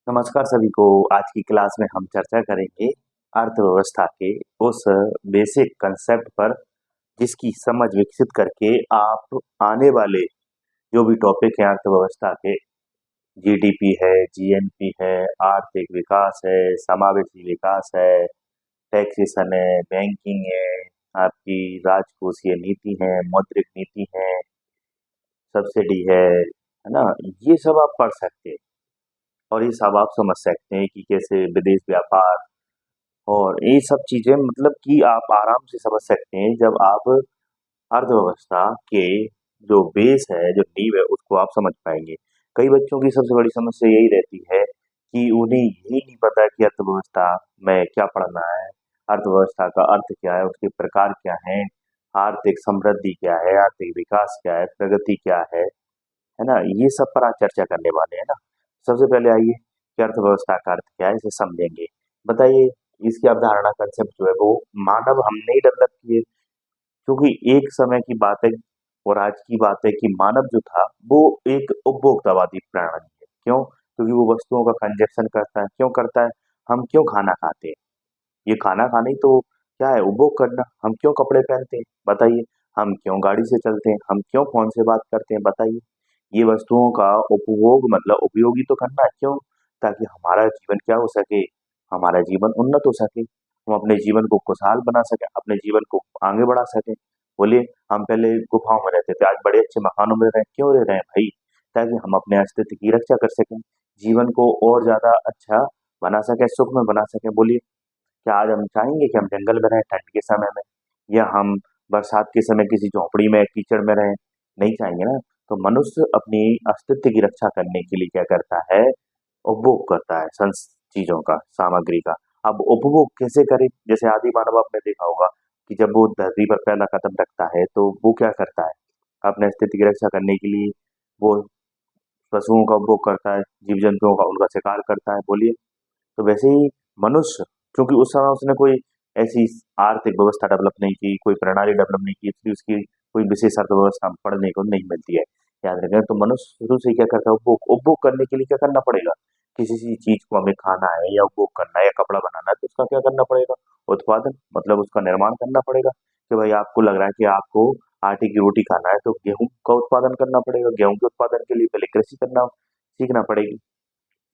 नमस्कार सभी को। आज की क्लास में हम चर्चा करेंगे अर्थव्यवस्था के उस बेसिक कंसेप्ट पर जिसकी समझ विकसित करके आप आने वाले जो भी टॉपिक है अर्थव्यवस्था के, जीडीपी है, जीएनपी है, आर्थिक विकास है, समावेशी विकास है, टैक्सेशन है, बैंकिंग है, आपकी राजकोषीय नीति है, मौद्रिक नीति है, सब्सिडी है ना। ये सब आप पढ़ सकते हैं और ये सब आप समझ सकते हैं कि कैसे विदेश व्यापार और ये सब चीजें मतलब कि आप आराम से समझ सकते हैं जब आप अर्थव्यवस्था के जो बेस है, जो नींव है, उसको आप समझ पाएंगे। कई बच्चों की सबसे बड़ी समस्या यही रहती है कि उन्हें यही नहीं पता कि अर्थव्यवस्था में क्या पढ़ना है, अर्थव्यवस्था का अर्थ क्या है, उसके प्रकार क्या है, आर्थिक समृद्धि क्या है, आर्थिक विकास क्या है, प्रगति क्या है ना। ये सब पर आज चर्चा करने वाले हैं ना। सबसे पहले आइए कि अर्थव्यवस्था का अर्थ क्या है, इसे समझेंगे। बताइए, इसकी अवधारणा कंसेप्ट जो है वो मानव हमने ही डेवलप किए, क्योंकि एक समय की बात है और आज की बात है कि मानव जो था वो एक उपभोक्तावादी प्राणी है। क्यों? क्योंकि वो वस्तुओं का कंजप्शन करता है। क्यों करता है? हम क्यों खाना खाते हैं? ये खाना खाना ही तो क्या है? उपभोग करना। हम क्यों कपड़े पहनते हैं? बताइए। हम क्यों गाड़ी से चलते हैं? हम क्यों फोन से बात करते हैं? बताइए। ये वस्तुओं का उपभोग मतलब उपयोगी तो करना है। क्यों? ताकि हमारा जीवन क्या हो सके, हमारा जीवन उन्नत हो सके, हम अपने जीवन को खुशहाल बना सकें, अपने जीवन को आगे बढ़ा सकें। बोलिए, हम पहले गुफाओं में रहते थे, आज बड़े अच्छे मकानों में रह क्यों रह रहे हैं भाई? ताकि हम अपने अस्तित्व की रक्षा कर सकें, जीवन को और ज्यादा अच्छा बना सकें, सुख में बना सकें। बोलिए, क्या आज हम चाहेंगे कि हम जंगल में रहें ठंड के समय में, या हम बरसात के समय किसी झोपड़ी में कीचड़ में रहें? नहीं चाहेंगे ना। तो मनुष्य अपनी अस्तित्व की रक्षा करने के लिए क्या करता है? उपभोग करता है चीजों का, सामग्री का। अब उपभोग कैसे करे? जैसे आदि मानव आपने देखा होगा कि जब वो धरती पर पहला कदम रखता है तो वो क्या करता है? अपने अस्तित्व की रक्षा करने के लिए वो पशुओं का उपभोग करता है, जीव जंतुओं का, उनका शिकार करता है। बोलिए। तो वैसे ही मनुष्य, क्योंकि उस समय उसने कोई ऐसी आर्थिक व्यवस्था डेवलप नहीं की, कोई प्रणाली डेवलप नहीं की, इसलिए उसकी कोई विशेष अर्थव्यवस्था पढ़ने को नहीं मिलती है। याद रखें, तो मनुष्य शुरू से ही क्या करता है? उपभोग। उपभोग करने के लिए क्या करना पड़ेगा? किसी सी चीज को हमें खाना है या उपभोग करना है या कपड़ा बनाना है तो उसका क्या करना पड़ेगा? उत्पादन, मतलब उसका निर्माण करना पड़ेगा। कि भाई आपको लग रहा है कि आपको आटे की रोटी खाना है तो गेहूं का उत्पादन करना पड़ेगा। गेहूं के उत्पादन के लिए पहले कृषि करना सीखना पड़ेगी।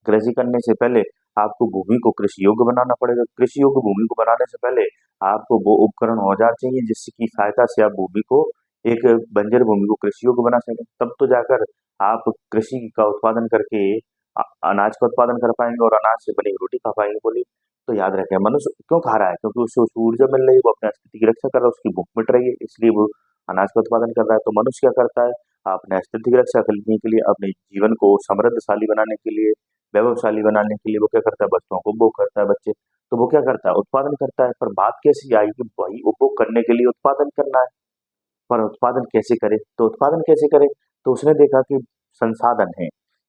कृषि करने से पहले आपको भूमि को कृषि योग्य बनाना पड़ेगा। कृषि योग्य भूमि को बनाने से पहले आपको वो उपकरण औजार चाहिए जिसकी सहायता से आप भूमि को, एक बंजर भूमि को कृषि योग्य बना सकें। तब तो जाकर आप कृषि का उत्पादन करके अनाज का उत्पादन कर पाएंगे और अनाज से बनी हुई रोटी खा पाएंगे। बोलिए। तो याद रखें, मनुष्य क्यों खा रहा है? क्योंकि उससे उसको ऊर्जा मिल रही है, वो अपने अस्तित्व की रक्षा कर रहा है, उसकी भूख मिट रही है, इसलिए वो अनाज का उत्पादन कर रहा है। तो मनुष्य क्या करता है? अपने अस्तित्व की रक्षा करने के लिए, अपने जीवन को समृद्धशाली बनाने के लिए, वैभवशाली बनाने के लिए वो क्या करता है? वस्तुओं को उपभोग करता है। बच्चे, तो वो क्या करता है? उत्पादन करता है। पर बात कैसी आई कि वही उपभोग करने के लिए उत्पादन करना है, पर उत्पादन कैसे करे? तो उत्पादन कैसे करे? तो उसने देखा कि संसाधन है।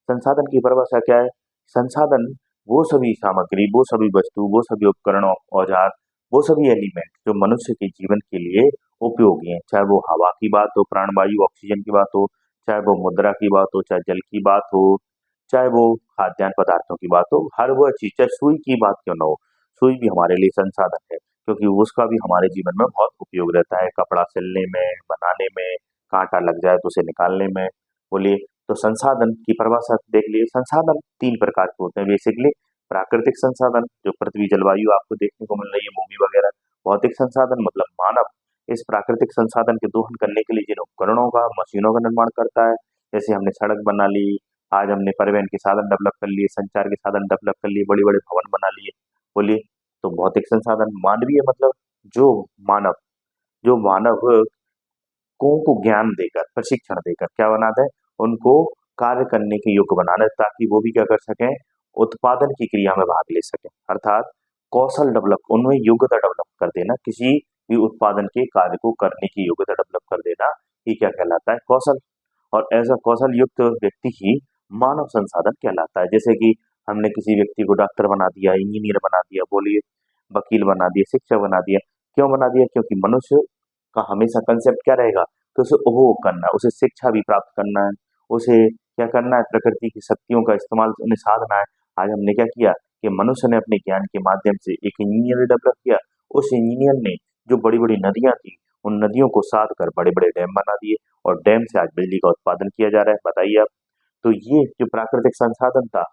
संसाधन की परिभाषा क्या है? संसाधन वो सभी सामग्री, वो सभी वस्तु, वो सभी उपकरण, औजार, वो सभी एलिमेंट जो मनुष्य के जीवन के लिए उपयोगी हैं। चाहे वो हवा की बात हो, प्राणवायु ऑक्सीजन की बात हो, चाहे वो मुद्रा की बात हो, चाहे जल की बात हो, चाहे वो खाद्यान्न पदार्थों की बात हो, हर वह चीज, चाहे सुई की बात क्यों ना हो, सुई भी हमारे लिए संसाधन है, क्योंकि उसका भी हमारे जीवन में बहुत उपयोग रहता है। कपड़ा सिलने में, बनाने में, कांटा लग जाए तो उसे निकालने में। बोलिए। तो संसाधन की परिभाषा देख लिए। संसाधन तीन प्रकार के होते हैं बेसिकली। प्राकृतिक संसाधन, जो पृथ्वी जलवायु आपको देखने को मिल रही है मूवी वगैरह। भौतिक संसाधन मतलब मानव इस प्राकृतिक संसाधन के दोहन करने के लिए जिन उपकरणों का, मशीनों का निर्माण करता है। जैसे हमने सड़क बना ली, आज हमने परिवहन के साधन डेवलप कर लिए, संचार के साधन डेवलप कर लिए, बड़े बड़े भवन बना लिए। बोलिए। तो भौतिक संसाधन मानवीय मतलब जो मानव जो मानव को ज्ञान देकर, प्रशिक्षण देकर क्या बनाता है? उनको कार्य करने के योग्य बनाना है, ताकि वो भी क्या कर सकें? उत्पादन की क्रिया में भाग ले सकें। अर्थात कौशल डेवलप, उनमें योग्यता डेवलप कर देना, किसी भी उत्पादन के कार्य को करने की योग्यता डेवलप कर देना, ये क्या कहलाता है? कौशल। और ऐसा कौशल युक्त व्यक्ति ही मानव संसाधन कहलाता है। जैसे कि हमने किसी व्यक्ति को डॉक्टर बना दिया, इंजीनियर बना दिया, बोलिए, वकील बना दिया, शिक्षक बना दिया। क्यों बना दिया? क्योंकि मनुष्य का हमेशा कंसेप्ट क्या रहेगा? कि उसे उपभोग करना है, उसे शिक्षा भी प्राप्त करना है, उसे क्या करना है? प्रकृति की शक्तियों का इस्तेमाल उन्हें साधना है। आज हमने क्या किया कि मनुष्य ने अपने ज्ञान के माध्यम से एक इंजीनियर डेवलप किया। उस इंजीनियर ने जो बड़ी-बड़ी नदियाँ थी, उन नदियों को साध कर बड़े-बड़े डैम बना दिए और डैम से आज बिजली का उत्पादन किया जा रहा है। बताइए आप? तो ये जो प्राकृतिक संसाधन था,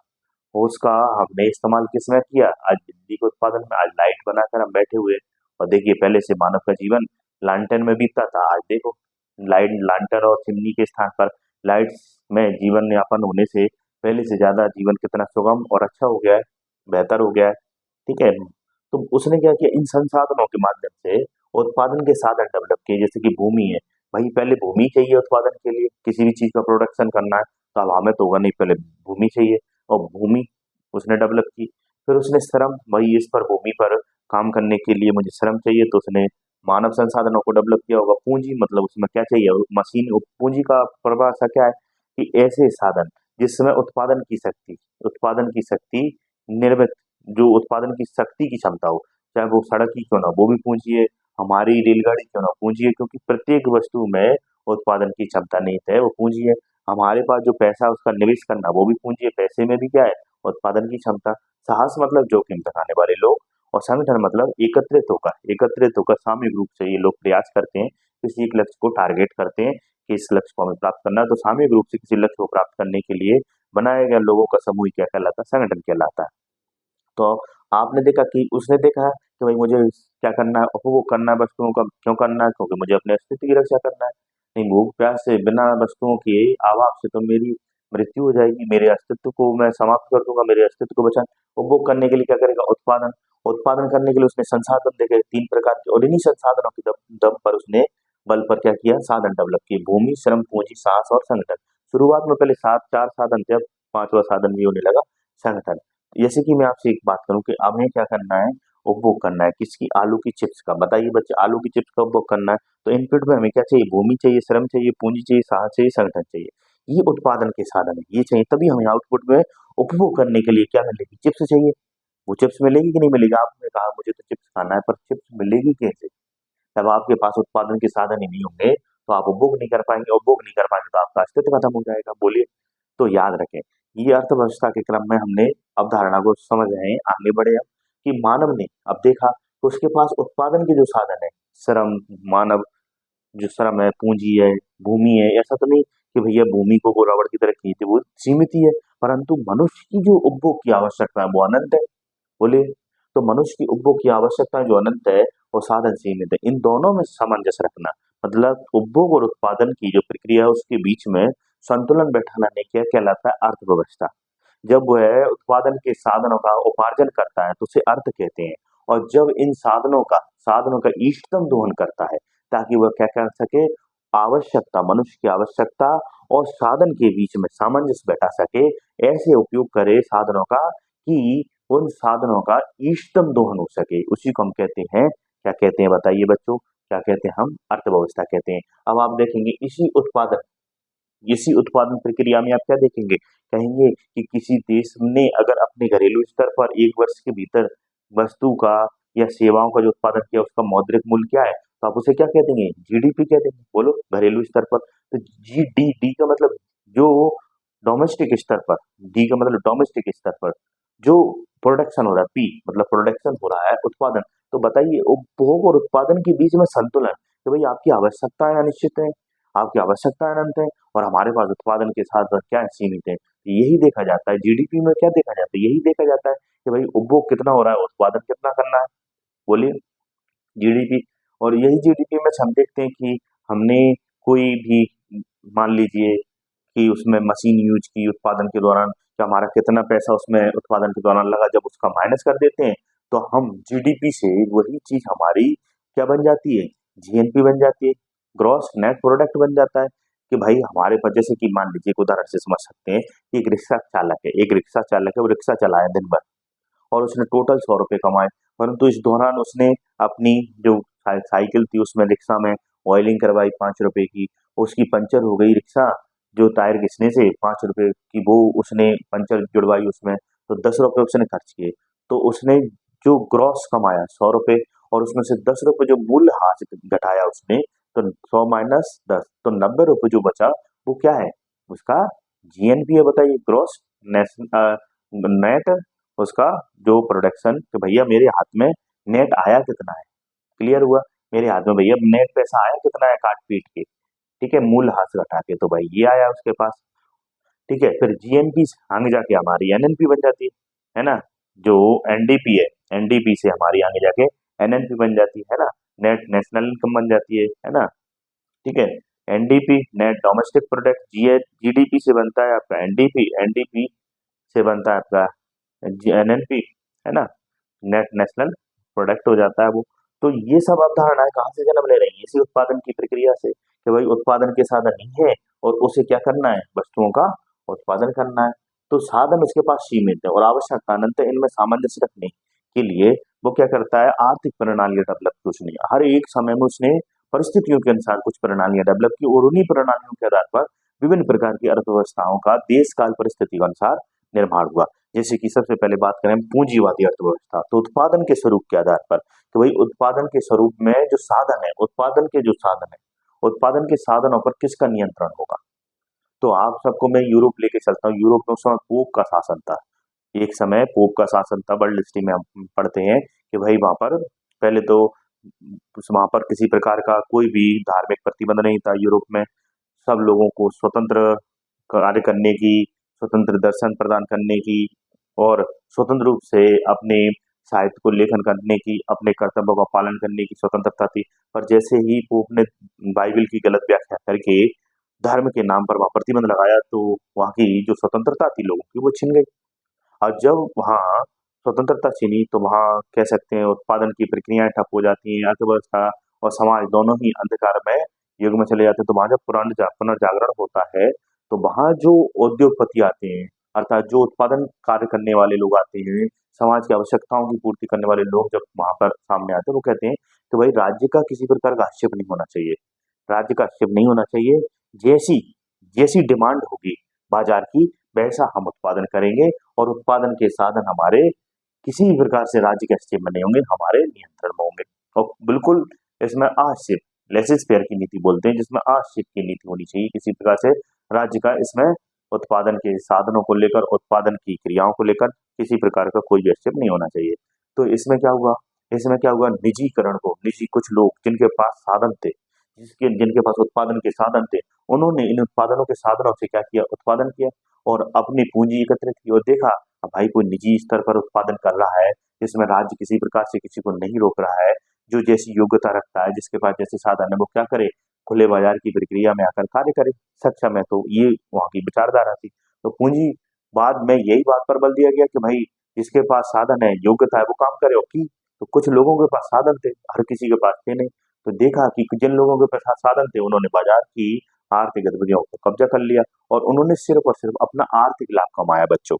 उसका हमने इस्तेमाल किसमें किया? आज बिजली के उत्पादन में, आज लाइट बनाकर हम बैठे हुए हैं। और देखिए पहले से मानव का जीवन लालटेन में बीतता था, आज देखो लाइट लालटेन और चिमनी के स्थान पर लाइट्स में जीवन यापन होने से पहले से ज़्यादा जीवन कितना सुगम और अच्छा हो गया है, बेहतर हो गया है, ठीक है? तो उसने क्या किया, इन संसाधनों के माध्यम से उत्पादन के साधन डेवलप किए, जैसे कि भूमि है। भाई पहले भूमि चाहिए उत्पादन के लिए, किसी भी चीज़ का प्रोडक्शन करना है, तो अब हमें तो होगा नहीं, पहले भूमि चाहिए और भूमि उसने डेवलप की। फिर उसने श्रम, वही इस पर भूमि पर काम करने के लिए मुझे श्रम चाहिए, तो उसने मानव संसाधनों को डेवलप किया होगा। पूंजी मतलब उसमें क्या चाहिए, मशीन। पूंजी का परिभाषा क्या है कि ऐसे साधन जिसमें उत्पादन की शक्ति निर्मित, जो उत्पादन की शक्ति की क्षमता हो, चाहे वो सड़क ही क्यों ना हो, वो भी पूंजी है। हमारी रेलगाड़ी क्यों ना हो, पूंजी है, क्योंकि प्रत्येक वस्तु में उत्पादन की क्षमता निहित है, वो पूंजी है। हमारे पास जो पैसा है उसका निवेश करना, वो भी पूंजी है। पैसे में भी क्या है, उत्पादन की क्षमता। साहस मतलब जोखिम उठाने वाले लोग, और संगठन मतलब एकत्रित होकर सामूहिक रूप से ये लोग प्रयास करते हैं, किसी एक लक्ष्य को टारगेट करते हैं कि इस लक्ष्य को हमें प्राप्त करना है। तो सामूहिक रूप से किसी लक्ष्य को प्राप्त करने के लिए बनाया गया लोगों का समूह क्या कहलाता है, संगठन कहलाता है। तो आपने देखा कि उसने देखा है कि भाई मुझे क्या करना है, उपभोग करना है वस्तुओं का। क्यों करना है? क्योंकि मुझे अपने अस्तित्व की रक्षा करना है। नहीं, भूख प्यास से बिना वस्तुओं के अभाव से तो मेरी मृत्यु हो जाएगी, मेरे अस्तित्व को मैं समाप्त कर दूंगा, मेरे अस्तित्व को बचा। उपभोग करने के लिए क्या करेगा, उत्पादन। उत्पादन करने के लिए उसने संसाधन देखे, तीन प्रकार के, और इन्हीं संसाधनों के दम पर उसने बल पर क्या किया, साधन डेवलप किए। भूमि, श्रम, पूंजी, साहस और संगठन। शुरुआत में पहले सात चार साधन थे, अब पांचवा साधन भी होने लगा, संगठन। जैसे कि मैं आपसे एक बात करूं कि हमें क्या करना है, उपभोग करना है किसकी, आलू की चिप्स का। बताइए बच्चे, आलू की चिप्स का उपभोग करना है, तो इनपुट में हमें क्या चाहिए, भूमि चाहिए, श्रम चाहिए, पूंजी चाहिए, साहस चाहिए, संगठन चाहिए। ये उत्पादन के साधन है, ये चाहिए, तभी हमें आउटपुट में उपभोग करने के लिए क्या मिलेगी, चिप्स चाहिए। वो चिप्स मिलेगी कि नहीं मिलेगी? आपने कहा मुझे तो चिप्स खाना है, पर चिप्स मिलेगी कैसे? जब आपके पास उत्पादन के साधन ही नहीं होंगे, तो आप उपभोग नहीं कर पाएंगे, उपभोग नहीं कर पाएंगे तो आपका अस्तित्व खत्म हो जाएगा। बोलिए। तो याद रखें, ये अर्थव्यवस्था के क्रम में हमने अवधारणा को समझ रहे हैं, आगे बढ़े अब, कि मानव ने अब देखा कि उसके पास उत्पादन के जो साधन है, श्रम, मानव जो श्रम है, पूंजी है, भूमि है, ऐसा तो नहीं कि भैया भूमि को वो रबड़ की तरह खींचे, वो सीमित ही है। परंतु मनुष्य की जो उपभोग की आवश्यकता है वो अनंत है। बोले। तो मनुष्य की उपभोग की आवश्यकता जो अनंत है और साधन सीमित है, इन दोनों में सामंजस्य रखना, मतलब उपभोग और उत्पादन की जो प्रक्रिया है उसके बीच में संतुलन बैठाना नहीं, क्या कहलाता है, अर्थव्यवस्था। जब वह उत्पादन के साधनों का उपार्जन करता है तो उसे अर्थ कहते हैं। और जब इन साधनों का इष्टतम दोहन करता है, ताकि वह क्या कर सके, आवश्यकता, मनुष्य की आवश्यकता और साधन के बीच में सामंजस्य बैठा सके, ऐसे उपयोग करे साधनों का कि उन साधनों का इष्टतम दोहन हो सके, उसी को हम कहते हैं, क्या कहते हैं बताइए बच्चों, क्या कहते हैं, हम अर्थव्यवस्था कहते हैं। अब आप देखेंगे इसी उत्पादन प्रक्रिया में आप क्या देखेंगे, कहेंगे कि किसी देश ने अगर अपने घरेलू स्तर पर एक वर्ष के भीतर वस्तु का या सेवाओं का जो उत्पादन किया उसका मौद्रिक मूल्य क्या है, तो आप उसे क्या कह देंगे, जीडीपी कह देंगे। बोलो, घरेलू स्तर पर। तो जीडीडी का मतलब जो डोमेस्टिक स्तर पर, डी का मतलब डोमेस्टिक स्तर पर जो प्रोडक्शन हो रहा है, पी मतलब प्रोडक्शन हो रहा है, उत्पादन। तो बताइए, उपभोग और उत्पादन के बीच में संतुलन, तो भाई आपकी आवश्यकताएं अनिश्चित है, आपकी आवश्यकताएं अनंत है, और हमारे पास उत्पादन के साथ साथ क्या है, सीमित है। यही देखा जाता है जीडीपी में, क्या देखा जाता है, यही देखा जाता है कि भाई उपभोग कितना हो रहा है, उत्पादन कितना करना है। बोलिए। जीडीपी। और यही जीडीपी में हम देखते हैं कि हमने कोई भी, मान लीजिए कि उसमें मशीन यूज की उत्पादन के दौरान, तो हमारा कितना पैसा उसमें उत्पादन के दौरान लगा, जब उसका माइनस कर देते हैं तो हम जीडीपी से वही चीज हमारी क्या बन जाती है, जीएनपी बन जाती है, ग्रॉस नेट प्रोडक्ट बन जाता है। कि भाई हमारे पास, जैसे कि मान लीजिए, एक उदाहरण से समझ सकते हैं कि एक रिक्शा चालक है, वो रिक्शा चलाया दिन भर और उसने टोटल 100 रुपये कमाए। परंतु इस दौरान उसने अपनी जो साइकिल थी उसमें, रिक्शा में ऑयलिंग करवाई 5 रुपए की, उसकी पंचर हो गई रिक्शा, जो टायर घिसने से 5 रुपए की वो उसने पंचर जुड़वाई उसमें, तो 10 रुपए उसने खर्च किए। तो उसने जो ग्रॉस कमाया 100 रुपए, और उसमें से 10 रुपए जो मूल्य हाथ घटाया उसने, तो 100 - 10 तो 90 रुपए जो बचा, वो क्या है, उसका जीएनपी है। बताइए, ग्रॉस नेट उसका जो प्रोडक्शन, तो भैया मेरे हाथ में नेट आया कितना है, क्लियर हुआ। मेरे हाथ में भैया नेट पैसा आया कितना है काट पीट के, ठीक है, मूल हाथ से घटा के, तो भाई ये आया उसके पास। ठीक है, फिर जीएनपी से आगे जाके हमारी एनएनपी बन जाती है ना। जो एनडीपी है, एनडीपी से हमारी आगे जाके एनएनपी बन जाती है ना, नेट नेशनल इनकम बन जाती है ना। ठीक है, NDP net domestic product, GDP से बनता है आपका एनडीपी, एनडीपी से बनता है आपका एनएनपी, है ना, नेट नेशनल प्रोडक्ट हो जाता है वो। तो ये सब अवधारणाएं कहाँ से जन्म ले रही है, इसी उत्पादन की प्रक्रिया से, कि भाई उत्पादन के साधन नहीं है और उसे क्या करना है, वस्तुओं का उत्पादन करना है। तो साधन उसके पास सीमित है और आवश्यकता अनंत है, इनमें सामंजस्य रखने के लिए वो क्या करता है, आर्थिक प्रणालियां डेवलप की उसने, हर एक समय में उसने परिस्थितियों के अनुसार कुछ प्रणालियां डेवलप की और उन्हीं प्रणालियों के आधार पर विभिन्न प्रकार की अर्थव्यवस्थाओं का देश काल परिस्थिति के अनुसार निर्माण हुआ। जैसे कि सबसे पहले बात करें पूंजीवादी अर्थव्यवस्था, तो उत्पादन के स्वरूप के आधार पर, तो भाई उत्पादन के स्वरूप में जो साधन है, उत्पादन के जो साधन है, उत्पादन के साधनों पर किसका नियंत्रण होगा। तो आप सबको मैं यूरोप लेके चलता हूँ, यूरोप में उस समय पोप का शासन था, एक समय पोप का शासन था। वर्ल्ड हिस्ट्री में हम पढ़ते हैं कि भाई वहां पर पहले तो वहां पर किसी प्रकार का कोई भी धार्मिक प्रतिबंध नहीं था यूरोप में, सब लोगों को स्वतंत्र कार्य करने की, स्वतंत्र दर्शन प्रदान करने की और स्वतंत्र रूप से अपने साहित्य को लेखन करने की, अपने कर्तव्यों का पालन करने की स्वतंत्रता थी। पर जैसे ही पोप ने बाइबल की गलत व्याख्या करके धर्म के नाम पर वहां प्रतिबंध लगाया, तो वहां की जो स्वतंत्रता थी लोगों की वो छिन गई। और जब वहाँ स्वतंत्रता छिनी, तो वहाँ कह सकते हैं उत्पादन की प्रक्रियाएं ठप हो जाती हैं, अर्थव्यवस्था और समाज दोनों ही अंधकारमय युग में चले जाते हैं। तो वहाँ जब पुनर्जागरण होता है, तो वहाँ जो उद्योगपति आते हैं, अर्थात जो उत्पादन कार्य करने वाले लोग आते हैं, समाज की आवश्यकताओं की पूर्ति करने वाले लोग जब वहां पर सामने आते हैं, वो कहते हैं कि भाई राज्य का किसी प्रकार का हस्तक्षेप नहीं होना चाहिए, राज्य का हस्तक्षेप नहीं होना चाहिए। जैसी जैसी डिमांड होगी बाजार की, वैसा हम उत्पादन करेंगे और उत्पादन के साधन हमारे किसी भी प्रकार से राज्य के हस्तक्षेप में नहीं होंगे, हमारे नियंत्रण में होंगे। और बिल्कुल इसमें आक्षेप, लेसिस फेयर की नीति बोलते हैं, जिसमें आक्षेप की नीति होनी चाहिए, किसी प्रकार से राज्य का इसमें उत्पादन के साधनों को लेकर, उत्पादन की क्रियाओं को लेकर किसी प्रकार का कोई भी हस्तक्षेप नहीं होना चाहिए। तो इसमें क्या हुआ, इसमें क्या हुआ, निजीकरण को, निजी कुछ लोग जिनके पास साधन थे, जिनके पास उत्पादन के साधन थे, उन्होंने इन उत्पादनों के साधनों से क्या किया, उत्पादन किया और अपनी पूंजी एकत्रित की और देखा भाई कोई निजी स्तर पर उत्पादन कर रहा है, जिसमें राज्य किसी प्रकार से किसी को नहीं रोक रहा है, जो जैसी योग्यता रखता है, जिसके पास जैसे साधन है, वो क्या करे, खुले बाजार की प्रक्रिया में आकर कार्य करे, सक्षम है। तो ये वहां की विचारधारा थी। तो पूंजी बाद में यही बात पर बल दिया गया कि भाई जिसके पास साधन है, योग्यता है, वो काम करे। और की तो कुछ लोगों के पास साधन थे, हर किसी के पास थे नहीं। तो देखा कि जिन लोगों के पास साधन थे, उन्होंने बाजार की आर्थिक गतिविधियों को कब्जा कर लिया और उन्होंने सिर्फ और सिर्फ अपना आर्थिक लाभ कमाया। बच्चों,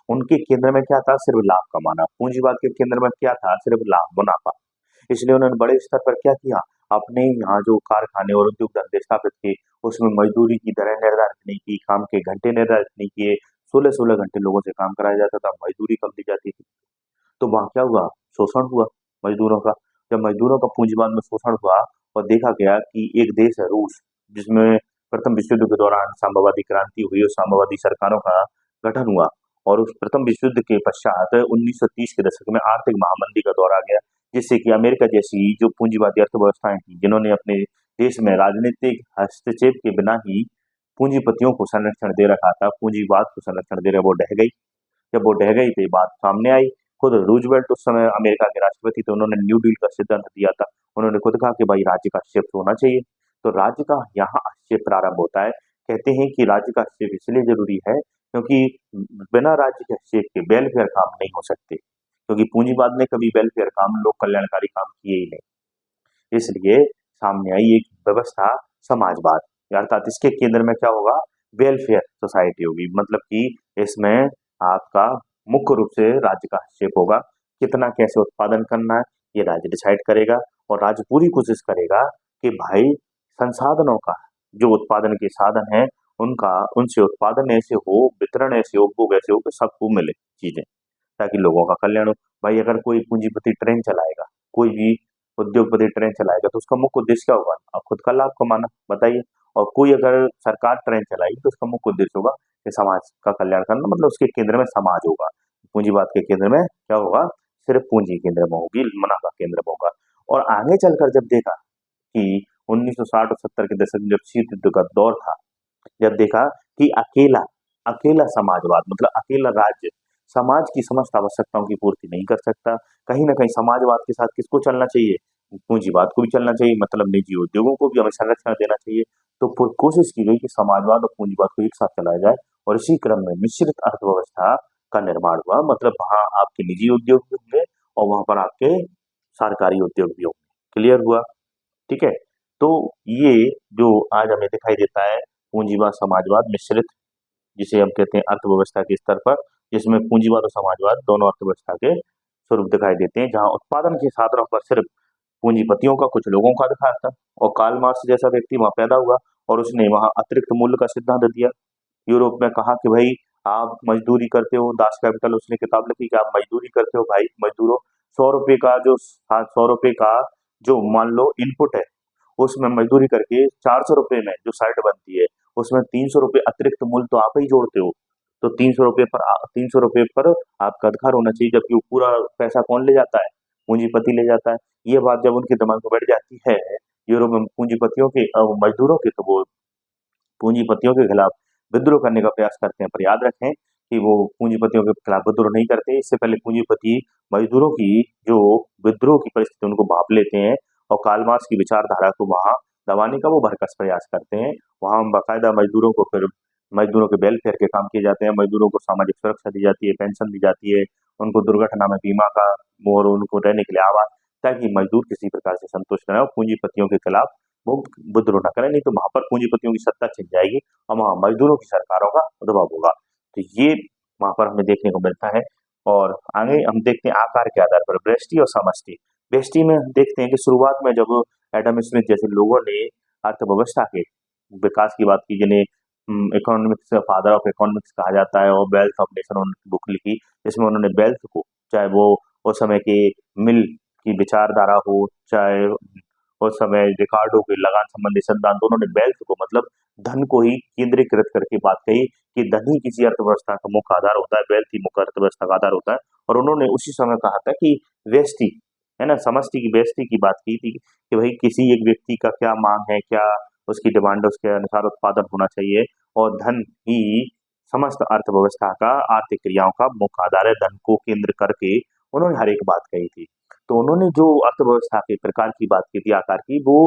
उनके केंद्र में क्या था, सिर्फ लाभ कमाना। पूंजीवाद के केंद्र में क्या था, सिर्फ लाभ, मुनाफा। इसलिए उन्होंने बड़े स्तर पर क्या किया, अपने यहाँ जो कारखाने और उद्योग धंधे स्थापित किए, उसमें मजदूरी की दरें निर्धारित नहीं की, काम के घंटे निर्धारित नहीं किए, 16-16 घंटे लोगों से काम कराया जाता था, मजदूरी कम दी जाती थी। तो वहां क्या हुआ, शोषण हुआ मजदूरों का। जब मजदूरों का पूंजीवाद में शोषण हुआ और देखा गया कि एक देश है रूस, जिसमें प्रथम विश्व युद्ध के दौरान साम्यवादी क्रांति हुई और साम्यवादी सरकारों का गठन हुआ, और उस प्रथम विश्व युद्ध के पश्चात 1930 के दशक में आर्थिक महामंदी का दौर आ गया, जिससे कि अमेरिका जैसी जो पूंजीवादी अर्थव्यवस्थाएं थी, जिन्होंने अपने देश में राजनीतिक हस्तक्षेप के बिना ही पूंजीपतियों को संरक्षण दे रखा था, पूंजीवाद को संरक्षण दे रहे, वो ढह गई। जब वो ढह गई तो ये बात सामने आई। खुद रूजवेल्ट उस समय अमेरिका के राष्ट्रपति थे, उन्होंने न्यू डील का सिद्धांत दिया था। उन्होंने खुद कहा कि भाई राज्य का हस्तक्षेप होना चाहिए। तो राज्य का यहाँ हस्तक्षेप प्रारंभ होता है। कहते हैं कि राज्य का हस्तक्षेप इसलिए जरूरी है क्योंकि बिना राज्य के हस्तक्षेप के वेलफेयर काम नहीं हो सकते, क्योंकि पूंजीवाद ने कभी वेलफेयर काम, लोक कल्याणकारी काम किए ही नहीं। इसलिए सामने आई एक व्यवस्था, समाजवाद, अर्थात इसके केंद्र में क्या होगा, वेलफेयर सोसाइटी होगी। मतलब कि इसमें आपका मुख्य रूप से राज्य का हस्तक्षेप होगा। कितना कैसे उत्पादन करना है, ये राज्य डिसाइड करेगा और राज्य पूरी कोशिश करेगा कि भाई संसाधनों का, जो उत्पादन के साधन है, उनका, उनसे उत्पादन ऐसे हो, वितरण ऐसे हो, उपभोग ऐसे हो कि सबको मिले चीजें, ताकि लोगों का कल्याण हो। भाई अगर कोई पूंजीपति ट्रेन चलाएगा, कोई भी उद्योगपति ट्रेन चलाएगा, तो उसका मुख्य उद्देश्य क्या होगा, अब खुद का लाभ कमाना, बताइए। और कोई अगर सरकार ट्रेन चलाएगी तो उसका मुख्य उद्देश्य होगा कि समाज का कल्याण करना, मतलब उसके केंद्र में समाज होगा, पूंजीवाद के केंद्र में क्या होगा, सिर्फ पूंजी केंद्र में होगी, मुनाफा केंद्र में होगा। और आगे चलकर जब देखा कि 1960 और 70 के दशक में जब शीत युद्ध का दौर था, जब देखा कि अकेला अकेला समाजवाद मतलब अकेला राज्य समाज की समस्त आवश्यकताओं की पूर्ति नहीं कर सकता। कहीं ना कहीं समाजवाद के साथ किसको चलना चाहिए, पूंजीवाद को भी चलना चाहिए, मतलब निजी उद्योगों को भी हमें संरक्षण देना चाहिए। तो कोशिश की गई कि समाजवाद और पूंजीवाद को एक साथ चलाया जाए, और इसी क्रम में मिश्रित अर्थव्यवस्था का निर्माण हुआ, मतलब वहां आपके निजी उद्योग भी होंगे और वहां पर आपके सरकारी उद्योग भी होंगे। क्लियर हुआ? ठीक है। तो ये जो आज हमें दिखाई देता है पूंजीवाद समाजवाद मिश्रित, जिसे हम कहते हैं अर्थव्यवस्था के स्तर पर, जिसमें पूंजीवाद और समाजवाद दोनों अर्थव्यवस्था के स्वरूप दिखाई देते हैं, जहां उत्पादन के साधनों पर सिर्फ पूंजीपतियों का, कुछ लोगों का अधिकार था। और कार्ल मार्क्स जैसा व्यक्ति वहां पैदा हुआ और उसने वहां अतिरिक्त मूल्य का सिद्धांत दिया। यूरोप में कहा कि भाई आप मजदूरी करते हो, दास कैपिटल उसने किताब लिखी कि आप मजदूरी करते हो भाई मजदूरों, 100 रुपए का जो 100 रुपए का जो मान लो इनपुट है, उसमें मजदूरी करके 400 रुपए में जो शर्ट बनती है, उसमें 300 रुपए अतिरिक्त मूल्य तो आप ही जोड़ते हो। तो 300 रुपए पर आपका अधिकार होना चाहिए, जबकि वो पूरा पैसा कौन ले जाता है, पूंजीपति ले जाता है। ये बात जब उनके दिमाग में बैठ जाती है यूरोप में पूंजीपतियों के मजदूरों के, तो वो पूंजीपतियों के खिलाफ विद्रोह करने का प्रयास करते हैं। पर याद रखें कि वो पूंजीपतियों के खिलाफ विद्रोह नहीं करते, इससे पहले पूंजीपति मजदूरों की जो विद्रोह की परिस्थिति उनको भाप लेते हैं और कार्ल मार्क्स की विचारधारा को वहां दबाने का वो भरकस प्रयास करते हैं। वहां बाकायदा मजदूरों को फिर मजदूरों के वेलफेयर के काम किए जाते हैं, मजदूरों को सामाजिक सुरक्षा दी जाती है, पेंशन दी जाती है, उनको दुर्घटना में बीमा का और उनको रहने के लिए आवास, ताकि मजदूर किसी प्रकार से संतुष्ट रहे और पूंजीपतियों के खिलाफ वो विद्रोह न करें, नहीं तो वहां पर पूंजीपतियों की सत्ता छिन जाएगी और वहां मजदूरों की सरकारों का उद्भव होगा। तो ये वहां पर हमें देखने को मिलता है। और आगे हम देखते हैं आकार के आधार पर व्यष्टि और समष्टि। व्यष्टि में हम देखते हैं कि शुरुआत में जब एडम स्मिथ जैसे लोगों ने अर्थव्यवस्था के विकास की बात की, जिन्हें इकोनॉमिक्स फादर ऑफ इकोनॉमिक्स कहा जाता है, और वेल्थ ऑफ नेशन उन्होंने बुक लिखी, जिसमें उन्होंने वेल्थ को, चाहे वो उस समय के मिल की विचारधारा हो, चाहे उस समय रिकार्डो के लगान संबंधी सिद्धांत, उन्होंने वेल्थ को मतलब धन को ही केंद्रीकृत करके बात कही कि धन ही किसी अर्थव्यवस्था का मुख्य आधार होता है, वेल्थ ही मुख्य अर्थव्यवस्था का आधार होता है। और उन्होंने उसी समय कहा था कि व्यष्टि है ना, समष्टि की व्यष्टि की बात की थी कि भाई किसी एक व्यक्ति का क्या मांग है, क्या उसकी डिमांड है, उसके अनुसार उत्पादन होना चाहिए, और धन ही समस्त अर्थव्यवस्था का, आर्थिक क्रियाओं का मुख्य आधार है। धन को केंद्र करके उन्होंने हर एक बात कही थी। तो उन्होंने जो अर्थव्यवस्था के प्रकार की बात की थी, आकार की, वो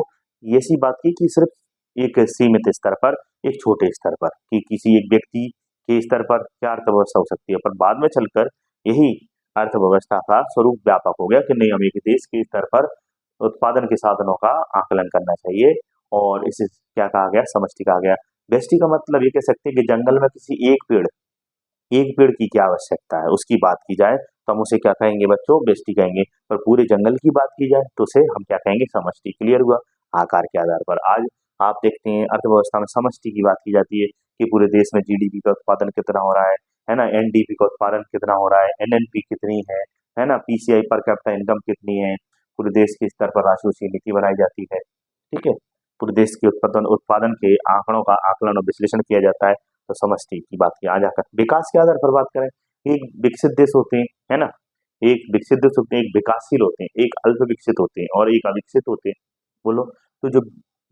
ऐसी बात की कि सिर्फ एक सीमित स्तर पर, एक छोटे स्तर पर, कि किसी एक व्यक्ति के स्तर पर क्या अर्थव्यवस्था हो सकती है, पर बाद में चलकर यही अर्थव्यवस्था का स्वरूप व्यापक हो गया कि नहीं, हम एक देश के स्तर पर उत्पादन के साधनों का आकलन करना चाहिए, और इसे क्या कहा गया, समष्टि कहा गया। व्यष्टि का मतलब ये कह सकते हैं कि जंगल में किसी एक पेड़ की क्या आवश्यकता है उसकी बात की जाए तो हम उसे क्या कहेंगे बच्चों, व्यष्टि कहेंगे। पर पूरे जंगल की बात की जाए तो उसे हम क्या कहेंगे, समष्टि। क्लियर हुआ? आकार के आधार पर आज आप देखते हैं अर्थव्यवस्था में समष्टि की बात की जाती है कि पूरे देश में जीडीपी का उत्पादन कितना हो रहा है ना, एनडीपी का उत्पादन कितना हो रहा है, एनएनपी कितनी है ना, पीसीआई पर कैपिटा इनकम कितनी है, पूरे देश के स्तर पर राष्ट्रीय नीति बनाई जाती है। ठीक है, पूरे देश के उत्पादन उत्पादन के आंकड़ों का आकलन और विश्लेषण किया जाता है। तो समष्टि की बात की। आ जाकर विकास के आधार पर बात करें, एक विकसित देश होते हैं, है ना, एक विकसित देश होते हैं, एक विकासशील होते हैं, एक अल्प विकसित होते हैं और एक अविकसित होते हैं। बोलो, तो जो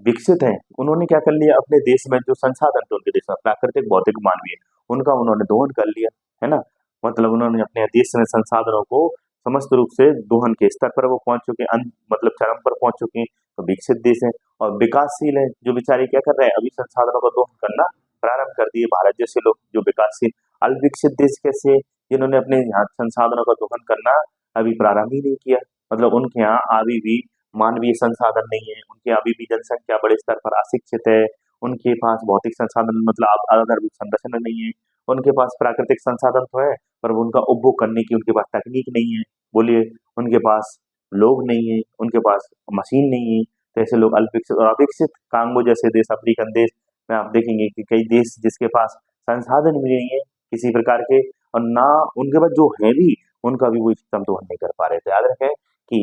विकसित हैं उन्होंने क्या कर लिया, अपने देश में जो संसाधन थे उनके देश में, प्राकृतिक भौतिक मानवीय, उनका उन्होंने दोहन कर लिया, है ना, मतलब उन्होंने अपने देश में संसाधनों को समस्त रूप से दोहन के स्तर पर वो पहुंच चुके हैं, मतलब चरम पर पहुंच चुके हैं। तो विकसित देश है। और विकासशील है, जो बेचारे क्या कर रहे हैं, अभी संसाधनों का दोहन करना प्रारंभ कर दिए, भारत जैसे लोग जो विकासशील। अल्पविकसित देश कैसे हैं, जिन्होंने अपने यहाँ संसाधनों का दोहन करना अभी प्रारंभ ही नहीं किया, मतलब उनके यहाँ अभी भी मानवीय संसाधन नहीं है, उनके यहाँ अभी भी जनसंख्या बड़े स्तर पर अशिक्षित है, उनके पास भौतिक संसाधन मतलब आधारभूत संरचना नहीं है, उनके पास प्राकृतिक संसाधन तो है पर उनका उपभोग करने की उनके पास तकनीक नहीं है। बोलिए, उनके पास लोग नहीं है, उनके पास मशीन नहीं है। तो ऐसे लोग अल्पविकसित और अविकसित कांगो जैसे देश, अफ्रीकन देश में आप देखेंगे कि कई देश जिसके पास संसाधन भी नहीं है किसी प्रकार के, और ना उनके पास जो है भी उनका भी वो इष्टतम दोहन नहीं कर पा रहे। तो याद रखें कि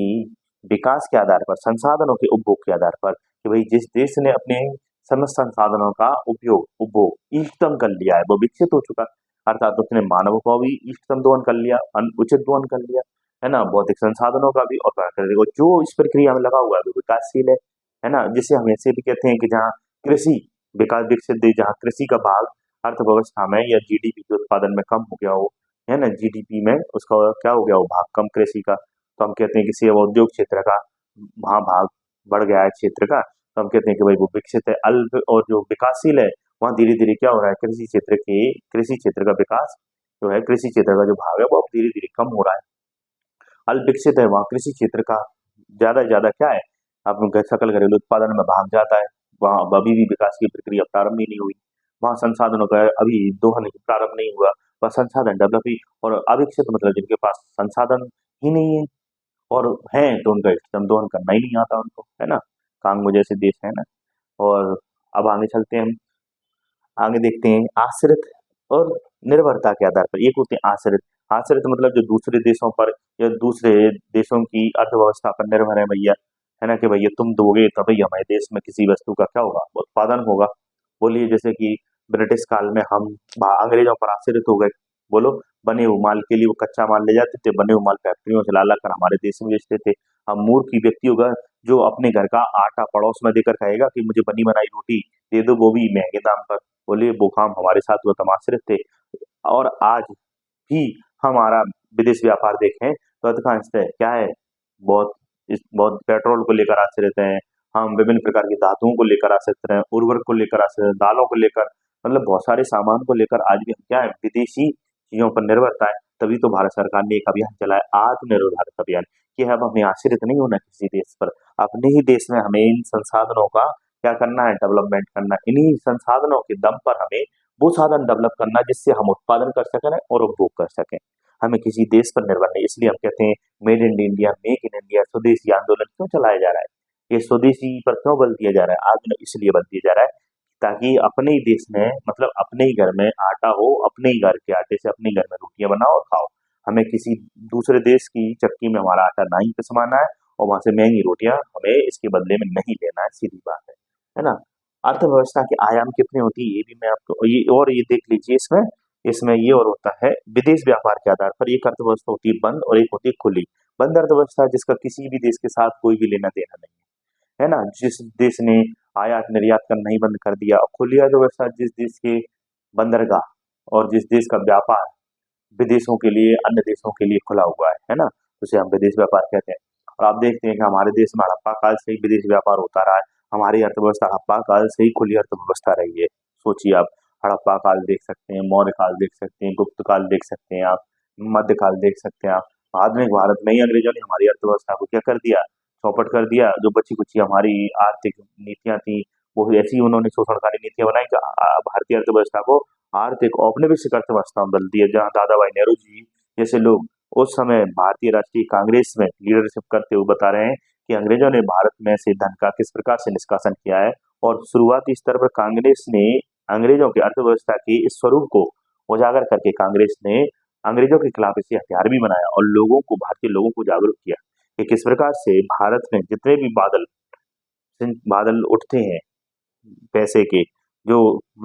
विकास के आधार पर, संसाधनों के उपभोग के आधार पर, कि भाई जिस देश ने अपने समस्त संसाधनों का उपयोग उपभोग इष्टतम कर लिया है, वो विकसित हो चुका है। अर्थात उसने मानव को भी इष्टतम दोहन कर लिया, उचित दोहन कर लिया, है ना? भौतिक संसाधनों का भी और प्राकृतिक को जो इस प्रक्रिया में लगा हुआ है वो विकासशील है ना? जिसे हम ऐसे भी कहते हैं कि जहाँ कृषि विकास विकसित देश, जहाँ कृषि का भाग अर्थव्यवस्था में या जीडीपी के उत्पादन में कम हो गया हो, है ना? जीडीपी में उसका क्या हो गया हो भाग कम कृषि का, तो हम कहते हैं किसी उद्योग क्षेत्र का वहाँ भाग बढ़ गया है क्षेत्र का, तो हम कहते हैं कि भाई वो विकसित है। अल्प और जो विकासशील है वहाँ धीरे धीरे क्या हो रहा है, कृषि क्षेत्र का विकास जो है, कृषि क्षेत्र का जो भाग है वो अब धीरे धीरे कम हो रहा है। अल्प विकसित है वहाँ कृषि क्षेत्र का ज्यादा से ज्यादा क्या है, आप सकल घरेलू उत्पादन में भाग जाता है, वहाँ अब अभी भी विकास की प्रक्रिया प्रारंभ ही नहीं हुई, वहाँ संसाधनों का अभी दोहन प्रारंभ नहीं हुआ, वह संसाधन डेवलप ही, और अविकसित मतलब जिनके पास संसाधन ही नहीं है और हैं तो उनका इष्टतम दोहन करना ही नहीं आता उनको, है ना? कांगो जैसे देश है ना। और अब आगे चलते हैं हम, आगे देखते हैं आश्रित और निर्भरता के आधार पर। एक होते हैं आश्रित, आश्रित मतलब जो दूसरे देशों पर या दूसरे देशों की अर्थव्यवस्था पर निर्भर है भैया, है ना? कि भैया तुम दोगे तभी हमारे देश में किसी वस्तु का क्या होगा, उत्पादन होगा। बोलिए जैसे कि ब्रिटिश काल में हम अंग्रेजों पर आश्रित हो गए, बोलो, बने हुए माल के लिए वो कच्चा माल ले जाते थे, बने हुए माल फैक्ट्रियों से ला ला कर हमारे देश में बेचते थे। हम मूर्ख की व्यक्ति होगा जो अपने घर का आटा पड़ोस में देकर कहेगा कि मुझे बनी बनाई रोटी दे दो, वो भी महंगे दाम पर। बोलिए वो काम हमारे साथ हुआ, हम आश्रित थे। और आज भी हमारा विदेश व्यापार देखें तो अधिकांशतः क्या है, बहुत बहुत पेट्रोल को लेकर आश्रित हैं, हम विभिन्न प्रकार की धातुओं को लेकर आश्रित हैं, उर्वरक को लेकर आश्रित हैं, दालों को लेकर, मतलब बहुत सारे सामान को लेकर आज भी हम क्या है, विदेशी चीजों पर निर्भरता है। तभी तो भारत सरकार ने एक अभियान चलाया, आत्मनिर्भर भारत अभियान, कि अब हमें आश्रित नहीं होना किसी देश पर, अपने ही देश में हमें इन संसाधनों का क्या करना है, डेवलपमेंट करना है। इन्हीं संसाधनों के दम पर हमें वो साधन डेवलप करना जिससे हम उत्पादन कर सकें और उपभोग कर सकें, हमें किसी देश पर निर्भर नहीं। इसलिए हम कहते हैं made in India, make in India, स्वदेशी आंदोलन क्यों चलाया जा रहा है, ये स्वदेशी पर क्यों बल दिया जा रहा है आज, इसलिए बल दिया जा रहा है ताकि अपने ही देश में, मतलब अपने ही घर में आटा हो, अपने ही घर के आटे से अपने ही घर में रोटियां बनाओ और खाओ। हमें किसी दूसरे देश की चक्की में हमारा आटा नहीं पिसवाना है और वहां से महंगी रोटियां हमें इसके बदले में नहीं लेना है, सीधी बात है ना? अर्थव्यवस्था के आयाम कितने होती है ये भी मैं आपको, ये और ये देख लीजिए, इसमें इसमें ये और होता है, विदेश व्यापार के आधार पर एक अर्थव्यवस्था होती है बंद और एक होती है खुली। बंद अर्थव्यवस्था जिसका किसी भी देश के साथ कोई भी लेना देना नहीं है ना, जिस देश ने आयात निर्यात करना ही बंद कर दिया। और खुली अर्थव्यवस्था जिस देश के बंदरगाह और जिस देश का व्यापार विदेशों के लिए, अन्य देशों के लिए खुला हुआ है ना, उसे हम विदेश व्यापार कहते हैं। और आप देखते हैं कि हमारे देश में हड़प्पा काल से ही विदेश व्यापार होता रहा है, हमारी अर्थव्यवस्था हड़प्पा काल से ही खुली अर्थव्यवस्था रही है। सोचिए आप, हड़प्पा काल देख सकते हैं, मौर्य काल देख सकते हैं, गुप्त काल देख सकते हैं आप, मध्यकाल देख सकते हैं आप। आधुनिक भारत में ही अंग्रेजों ने हमारी अर्थव्यवस्था को क्या कर दिया, चौपट कर दिया। जो बची कुची हमारी आर्थिक नीतियां थी वो ऐसी उन्होंने शोषणकारी नीतियां बनाई कि भारतीय अर्थव्यवस्था को आर्थिक औपनिवेश शिखर अर्थव्यवस्था में बदल दिया, जहाँ दादा भाई नेहरू जी जैसे लोग उस समय भारतीय राष्ट्रीय कांग्रेस में लीडरशिप करते हुए बता रहे हैं कि अंग्रेजों ने भारत में से धन का किस प्रकार से निष्कासन किया है। और शुरुआती स्तर पर कांग्रेस ने अंग्रेजों की अर्थव्यवस्था के इस स्वरूप को उजागर करके कांग्रेस ने अंग्रेजों के खिलाफ इसे हथियार भी बनाया और लोगों को, भारतीय लोगों को जागरूक किया कि किस प्रकार से भारत में जितने भी बादल बादल उठते हैं पैसे के, जो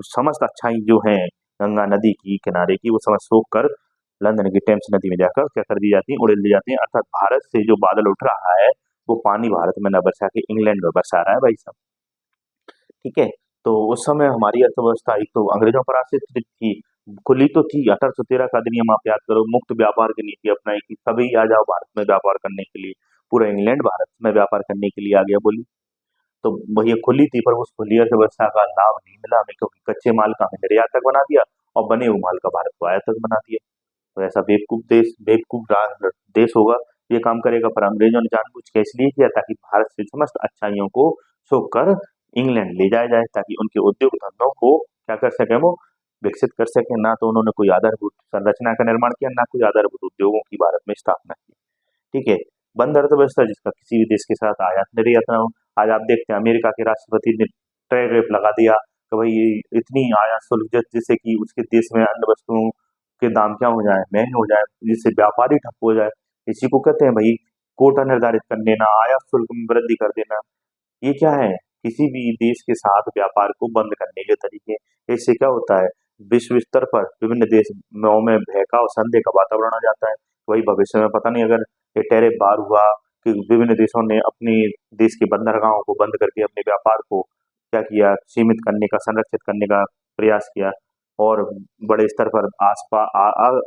समस्त अच्छाई जो है गंगा नदी की किनारे की, वो समझ सोख कर लंदन की टेम्स नदी में जाकर क्या कर दी जाती है, उड़ेल दी जाती है। अर्थात भारत से जो बादल उठ रहा है वो पानी भारत में न बरसा के इंग्लैंड में बरसा रहा है भाई साहब, ठीक है? तो उस समय हमारी अर्थव्यवस्था एक तो अंग्रेजों पर आश्रित थी, खुली तो थी। 1813 का अधिनियम आप याद करो, मुक्त व्यापार की नीति अपनाई कि सभी आ जाओ भारत में व्यापार करने के लिए, पूरा इंग्लैंड भारत में व्यापार करने के लिए आ गया, बोली। तो वही खुली थी, पर उस खुली अर्थव्यवस्था का लाभ नहीं मिला हमें, क्योंकि कच्चे माल का हमें निर्यातक बना दिया और बने हुए माल का भारत को आयातक बना दिया। तो ऐसा देश होगा ये काम करेगा, पर अंग्रेजों ने जानबूझ के इसलिए किया ताकि भारत से समस्त अच्छाइयों को सोख कर इंग्लैंड ले जाया जाए, ताकि उनके उद्योग धंधों को क्या कर सके, वो विकसित कर सके। ना तो उन्होंने कोई आधारभूत संरचना का निर्माण किया, ना कोई आधारभूत उद्योगों की भारत में स्थापना की, ठीक है? बंद अर्थव्यवस्था जिसका किसी भी देश के साथ आयात निर्यात ना हो। आज आप देखते हैं अमेरिका के राष्ट्रपति ने टैरिफ लगा दिया कि भाई इतनी आयात शुल्क जिससे कि उसके देश में अन्य वस्तुओं के दाम क्या हो जाए, महंगे हो जाए, जिससे व्यापार ही ठप हो जाए। इसी को कहते हैं भाई कोटा निर्धारित कर देना, आयात शुल्क में वृद्धि कर देना। ये क्या है किसी भी देश के साथ व्यापार को बंद करने के तरीके। इससे क्या होता है, विश्व स्तर पर विभिन्न देशों में भय का और संदेह का वातावरण आ जाता है। वही भविष्य में पता नहीं अगर ये टैरिफ बार हुआ कि विभिन्न देशों ने अपने देश के बंदरगाहों को बंद करके अपने व्यापार को क्या किया, सीमित करने का, संरक्षित करने का प्रयास किया और बड़े स्तर पर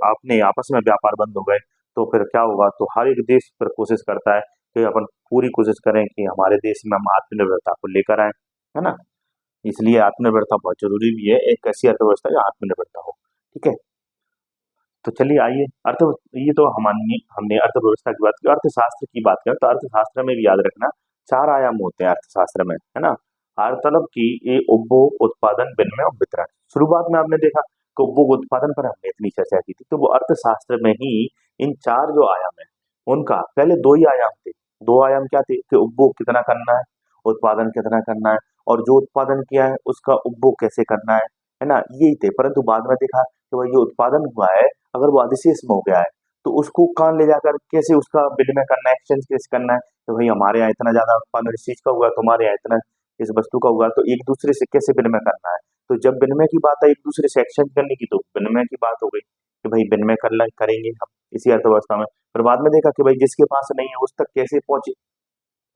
अपने आपस में व्यापार बंद हो गए, तो फिर क्या होगा, तो हर एक देश फिर कोशिश करता है कि अपन पूरी कोशिश करें कि हमारे देश में हम आत्मनिर्भरता को लेकर आए, है ना? इसलिए आत्मनिर्भरता बहुत जरूरी भी है, एक ऐसी अर्थव्यवस्था जो आत्मनिर्भरता हो। ठीक है, तो चलिए आइए ये तो हमने अर्थव्यवस्था की बात की। अर्थशास्त्र की बात करें तो अर्थशास्त्र में भी याद रखना 4 आयाम होते हैं अर्थशास्त्र में, है ना? मतलब कि ये उपभोग, उत्पादन, विनिमय और वितरण। शुरुआत में आपने देखा कि उपभोग उत्पादन पर हमने इतनी चर्चा की थी, तो वो अर्थशास्त्र में ही इन 4 जो आयाम है उनका पहले 2 ही आयाम थे। 2 आयाम क्या थे कि उपभोग कितना करना है, उत्पादन कितना करना है और जो उत्पादन किया है उसका उपभोग कैसे करना है ना? यही थे। परंतु बाद में देखा कि भाई जो उत्पादन हुआ है अगर वो अधिशेष में हो गया है तो उसको कहाँ ले जाकर कैसे उसका विनिमय करना है, एक्सचेंज कैसे करना है, तो भाई हमारे यहाँ इतना ज्यादा उत्पादन इस चीज का हुआ, तुम्हारे यहाँ इतना इस वस्तु का हुआ, तो एक दूसरे से कैसे विनिमय करना है। तो जब विनिमय की बात है एक दूसरे से एक्सचेंज करने की, तो विनिमय की बात हो गई कि भाई विनिमय करेंगे हम इसी अर्थव्यवस्था में। फिर बाद में देखा कि भाई जिसके पास नहीं है उस तक कैसे पहुंचे,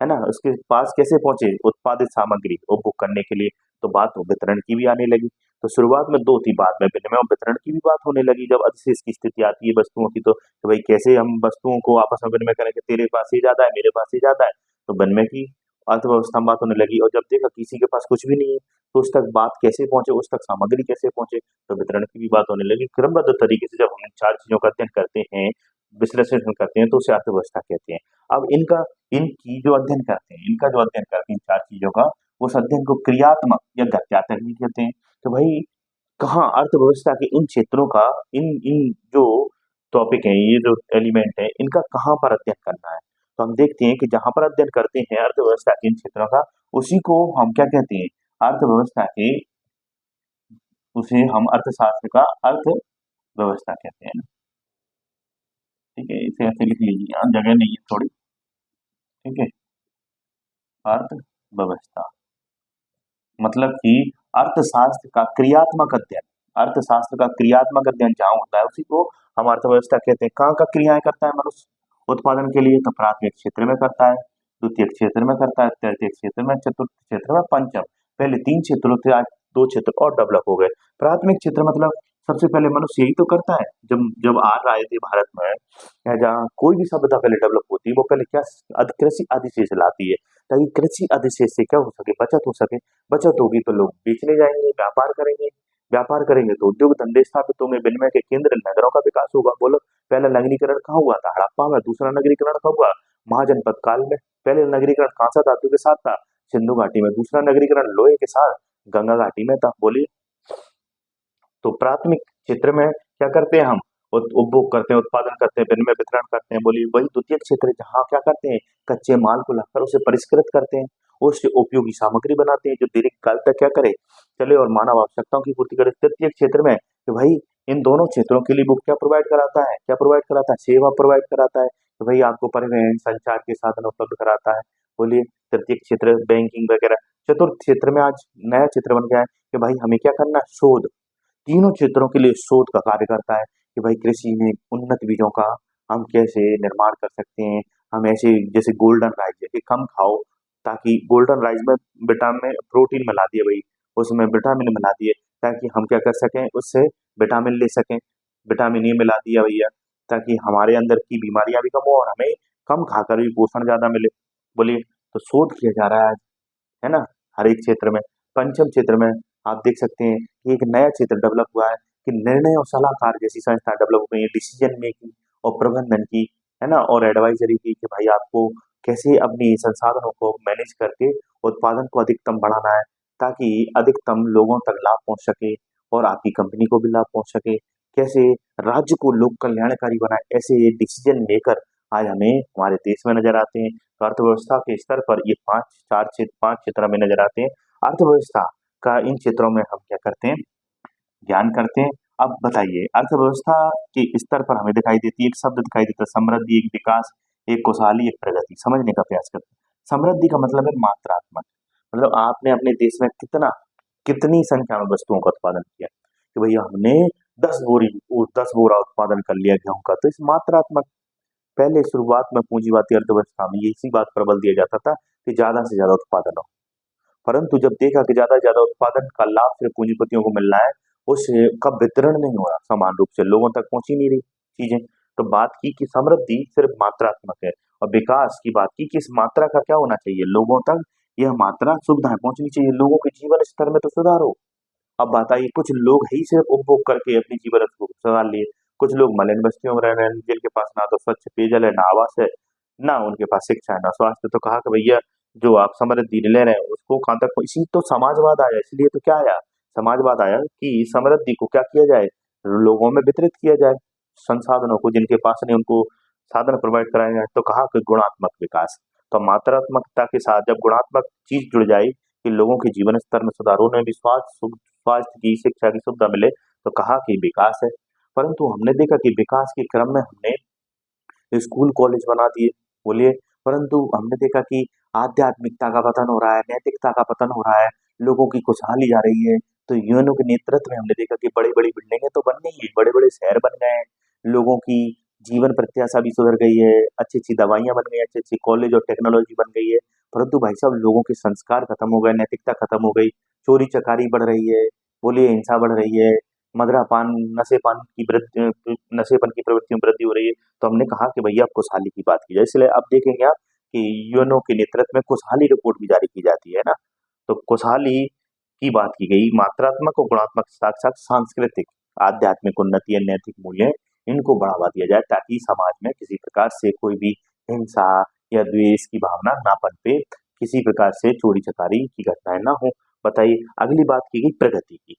है ना? उसके पास कैसे पहुंचे उत्पादित सामग्री उपभोग करने के लिए, तो बात तो वितरण की भी आने लगी। तो शुरुआत में 2 थी, बाद में विनिमय और वितरण की भी बात होने लगी। जब अधिशेष की स्थिति आती है वस्तुओं की, तो भाई कैसे हम वस्तुओं को आपस में विनिमय करेंगे, तेरे पास ही ज्यादा है मेरे पास ही ज्यादा है, तो विनिमय की अर्थव्यवस्था में बात होने लगी। और जब देखा किसी के पास कुछ भी नहीं है तो उस तक बात कैसे पहुंचे, उस तक सामग्री कैसे पहुंचे, तो वितरण की भी बात होने लगी। क्रमबद्ध तरीके से जब हम इन 4 चीजों का अध्ययन करते हैं, विश्लेषण करते हैं, तो उसे अर्थव्यवस्था कहते हैं। अब इनका जो अध्ययन करते हैं इन 4 चीजों का, उस अध्ययन को क्रियात्मक या गत्यात्मक भी कहते हैं। तो भाई कहाँ अर्थव्यवस्था के इन क्षेत्रों का, इन इन जो टॉपिक है, ये जो एलिमेंट है, इनका कहाँ पर अध्ययन करना है, तो हम देखते हैं कि जहां पर अध्ययन करते हैं अर्थव्यवस्था के इन क्षेत्रों का, उसी को हम क्या कहते हैं, अर्थव्यवस्था के उसे हम अर्थशास्त्र का अर्थव्यवस्था कहते हैं ना। ठीक है, इसे ऐसे लिख लीजिए, यहाँ जगह नहीं है थोड़ी। ठीक है, अर्थव्यवस्था मतलब कि अर्थशास्त्र का क्रियात्मक अध्ययन। अर्थशास्त्र का क्रियात्मक अध्ययन जहाँ होता है उसी को हम अर्थव्यवस्था कहते हैं। कहाँ का क्रियाएं करता है मनुष्य उत्पादन के लिए, तो प्राथमिक क्षेत्र में करता है, द्वितीय क्षेत्र में करता है, तृतीय क्षेत्र में, चतुर्थ क्षेत्र में, पंचम। पहले 3 क्षेत्रों थे, आज 2 क्षेत्र और डेवलप हो गए। प्राथमिक क्षेत्र मतलब सबसे पहले मनुष्य यही तो करता है। जब जब आर्य आए थे भारत में, या जहाँ कोई भी सभ्यता पहले डेवलप होती है, वो पहले क्या कृषि अधिशेष लाती है, ताकि कृषि अधिशेष से क्या हो सके, बचत हो सके। बचत होगी तो लोग बेचने जाएंगे, व्यापार करेंगे, व्यापार करेंगे तो उद्योग धंधे स्थापित होंगे, विनिमय के केंद्र नगरों का विकास होगा। बोलो पहला नगरीकरण कहाँ हुआ था, हड़प्पा में। दूसरा नगरीकरण कब हुआ, महाजनपद काल में। पहले नगरीकरण कांसा धातु के साथ था, सिंधु घाटी में। दूसरा नगरीकरण लोहे के साथ गंगा घाटी में था। बोलिए, तो प्राथमिक क्षेत्र में क्या करते हैं हम, उपभोग करते हैं, उत्पादन करते हैं, विनिमय वितरण करते हैं। बोलिए, वही द्वितीय क्षेत्र है, जहाँ क्या करते हैं, कच्चे माल को लाकर उसे परिष्कृत करते हैं, उससे उपयोगी सामग्री बनाते हैं जो दीर्घकाल तक क्या करे, चले और मानव आवश्यकताओं की पूर्ति करे। तृतीय क्षेत्र में कि भाई इन दोनों क्षेत्रों के लिए वो क्या प्रोवाइड कराता है, क्या प्रोवाइड कराता है, सेवा प्रोवाइड कराता है। तो भाई आपको परिवहन संचार के साधन उपलब्ध कराता है। बोलिए, तृतीय क्षेत्र बैंकिंग वगैरह। चतुर्थ क्षेत्र में आज नया क्षेत्र बन गया है कि भाई हमें क्या करना है, शोध। तीनों क्षेत्रों के लिए शोध का कार्य करता है कि भाई कृषि में उन्नत बीजों का हम कैसे निर्माण कर सकते हैं। हम ऐसे जैसे गोल्डन राइस है कि कम खाओ, ताकि गोल्डन राइस में विटामिन प्रोटीन मिला दिए भाई, उसमें विटामिन मिला दिए, ताकि हम क्या कर सकें, उससे विटामिन ले सकें। विटामिन ए मिला दिया भैया, ताकि हमारे अंदर की बीमारियां भी कम हो और हमें कम खाकर भी पोषण ज्यादा मिले। बोलिए, तो शोध किया जा रहा है ना, हर एक क्षेत्र में। पंचम क्षेत्र में आप देख सकते हैं कि एक नया क्षेत्र डेवलप हुआ है कि निर्णय और सलाहकार जैसी संस्था डेवलप हो गई है, डिसीजन मेकिंग और प्रबंधन की, है ना, और एडवाइजरी की, कि भाई आपको कैसे अपनी संसाधनों को मैनेज करके उत्पादन को अधिकतम बढ़ाना है, ताकि अधिकतम लोगों तक लाभ पहुंच सके और आपकी कंपनी को भी लाभ पहुंच सके। कैसे राज्य को लोक कल्याणकारी बनाए, ऐसे डिसीजन मेकर आज हमें हमारे देश में नजर आते हैं। तो अर्थव्यवस्था के स्तर पर ये 5 क्षेत्र में नजर आते हैं। अर्थव्यवस्था का इन क्षेत्रों में हम क्या करते हैं, ज्ञान करते हैं। अब बताइए, अर्थव्यवस्था के स्तर पर हमें दिखाई देती है, एक शब्द दिखाई देता है, समृद्धि, एक विकास, एक खुशहाली, एक प्रगति। समझने का प्रयास करते हैं। समृद्धि का मतलब है मात्रात्मक, मतलब आपने अपने देश में कितनी संख्या में वस्तुओं का उत्पादन किया कि भैया हमने 10 बोरा उत्पादन कर लिया गेहूं का। तो इस मात्रात्मक, पहले शुरुआत में पूंजीवादी अर्थव्यवस्था में ये इसी बात पर बल दिया जाता था कि ज्यादा से ज्यादा उत्पादन हो। परंतु जब देखा कि ज्यादा से ज्यादा उत्पादन का लाभ सिर्फ पूंजीपतियों को मिल रहा है, उस का वितरण नहीं हो रहा समान रूप से, लोगों तक पहुंच ही नहीं रही चीजें। तो बात की कि समृद्धि सिर्फ मात्रात्मक है, और विकास की बात की कि इस मात्रा का क्या होना चाहिए, लोगों तक यह मात्रा सुविधाएं पहुंचनी चाहिए, लोगों के जीवन स्तर में तो सुधार हो। अब बात आई, कुछ लोग ही सिर्फ उपभोग करके अपनी जीवन को संवार लिए। कुछ लोग मलिन बस्तियों में रह रहे हैं, जिनके पास ना तो स्वच्छ पेयजल है, ना आवास है, ना उनके पास शिक्षा है, ना स्वास्थ्य। तो कहा कि भैया जो आप समृद्धि ले रहे हैं उसको कहां तक, इसी तो समाजवाद आया। इसलिए तो क्या आया, समाजवाद आया कि समृद्धि को क्या किया जाए, लोगों में वितरित किया जाए, संसाधनों को जिनके पास नहीं उनको साधन प्रोवाइड कराए जाए। तो कहा कि गुणात्मक विकास। तो मात्रात्मकता के साथ जब गुणात्मक चीज जुड़ जाए कि लोगों के जीवन स्तर में सुधार, उन्हें भी स्वास्थ्य की, शिक्षा की सुविधा मिले, तो कहा कि विकास है। परंतु हमने देखा कि विकास के क्रम में हमने स्कूल कॉलेज बना दिए, बोलिए, परंतु हमने देखा कि आध्यात्मिकता का पतन हो रहा है, नैतिकता का पतन हो रहा है, लोगों की खुशहाली जा रही है। तो यूएनओ के नेतृत्व में हमने देखा कि बड़ी बड़ी बिल्डिंगें तो बन गई हैं, बड़े बड़े शहर बन गए हैं, लोगों की जीवन प्रत्याशा भी सुधर गई है, अच्छी अच्छी दवाइयां बन गई, अच्छी अच्छी कॉलेज और टेक्नोलॉजी बन गई है। परंतु भाई साहब, लोगों के संस्कार खत्म हो गए, नैतिकता खत्म हो गई, चोरी चकारी बढ़ रही है, बोलिए हिंसा बढ़ रही है, मदिरापान, नशेपन की प्रवृत्ति में वृद्धि हो रही है। तो हमने कहा कि भैया अब खुशहाली की बात की जाए। इसलिए अब देखेंगे आप कि यूएनओ के नेतृत्व में खुशहाली रिपोर्ट भी जारी की जाती है ना। तो खुशहाली की बात की गई, मात्रात्मक और गुणात्मक साथ साथ सांस्कृतिक, आध्यात्मिक उन्नति या नैतिक मूल्य, इनको बढ़ावा दिया जाए ताकि समाज में किसी प्रकार से कोई भी हिंसा या द्वेष की भावना ना पनपे, किसी प्रकार से चोरी चकारी की घटनाएं ना हो। बताइए, अगली बात की गई प्रगति की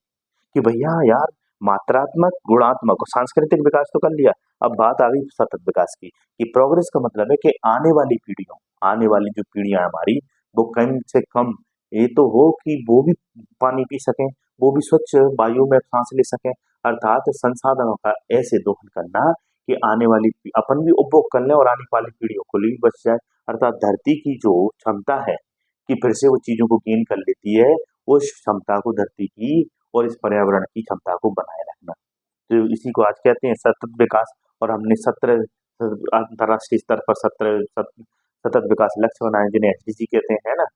कि भैया यार, मात्रात्मक, गुणात्मक और सांस्कृतिक विकास तो कर लिया, अब बात आ गई सतत विकास की कि प्रोग्रेस का मतलब है कि आने वाली जो पीढ़ियां हमारी, वो कम से कम ये तो हो कि वो भी पानी पी सकें, वो भी स्वच्छ वायु में सांस ले सकें। अर्थात संसाधनों का ऐसे दोहन करना कि आने वाली अपन भी उपभोग कर लें और आने वाली पीढ़ियों को लिए भी बच जाए। अर्थात धरती की जो क्षमता है कि फिर से वो चीजों को गेन कर लेती है, उस क्षमता को धरती की और इस पर्यावरण की क्षमता को बनाए रखना, तो इसी को आज कहते हैं सतत विकास। और हमने 17 अंतरराष्ट्रीय स्तर पर सतत विकास लक्ष्य बनाए, जिन्हें एसडीजी कहते हैं, है ना,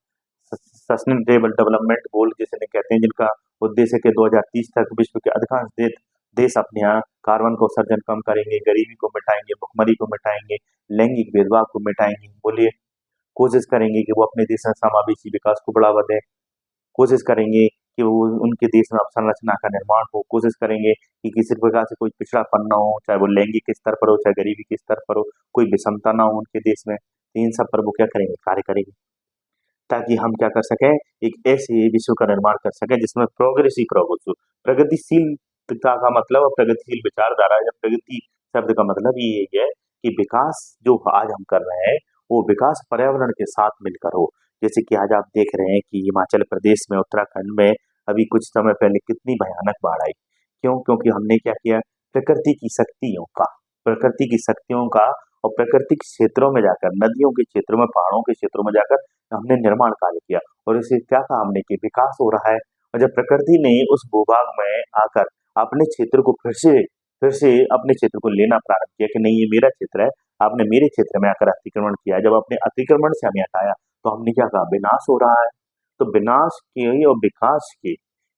सस्टेनेबल डेवलपमेंट गोल जिसे कहते हैं, जिनका उद्देश्य के 2030 तक विश्व के अधिकांश देश अपने यहाँ कार्बन का उत्सर्जन कम करेंगे, गरीबी को मिटाएंगे, भुखमरी को मिटाएंगे, लैंगिक भेदभाव को मिटाएंगे। बोलिए, कोशिश करेंगे कि वो अपने देश में समावेशी विकास को बढ़ावा दें, कोशिश करेंगे कि वो उनके देश में अवसंरचना का निर्माण हो, कोशिश करेंगे कि किसी प्रकार से कोई पिछड़ापन ना हो, चाहे वो लैंगिक स्तर पर हो, चाहे गरीबी के स्तर पर हो, कोई विषमता ना हो उनके देश में। तो इन सब पर वो क्या करेंगे, कार्य करेंगे, ताकि हम क्या कर सकें, एक ऐसे विश्व का निर्माण कर सकें जिसमें प्रोग्रेस ही प्रोग्रेस हो। प्रगतिशीलता का मतलब और प्रगतिशील विचारधारा या प्रगति शब्द का मतलब ये यही है कि विकास जो आज हम कर रहे हैं, वो विकास पर्यावरण के साथ मिलकर हो। जैसे कि आज आप देख रहे हैं कि हिमाचल प्रदेश में, उत्तराखंड में अभी कुछ समय पहले कितनी भयानक बाढ़ आई। क्यों? क्योंकि हमने क्या किया, प्रकृति की शक्तियों का प्रकृति की शक्तियों का और प्राकृतिक क्षेत्रों में जाकर, नदियों के क्षेत्रों में, पहाड़ों के क्षेत्रों में जाकर हमने निर्माण कार्य किया, और इसे क्या कहा हमने कि विकास हो रहा है। और जब प्रकृति ने उस भूभाग में आकर अपने क्षेत्र को फिर से अपने क्षेत्र को लेना प्रारंभ किया कि नहीं ये मेरा क्षेत्र है, आपने मेरे क्षेत्र में आकर अतिक्रमण किया, जब अपने अतिक्रमण से हमें हटाया तो हमने क्या कहा, विनाश हो रहा है। तो विनाश के और विकास के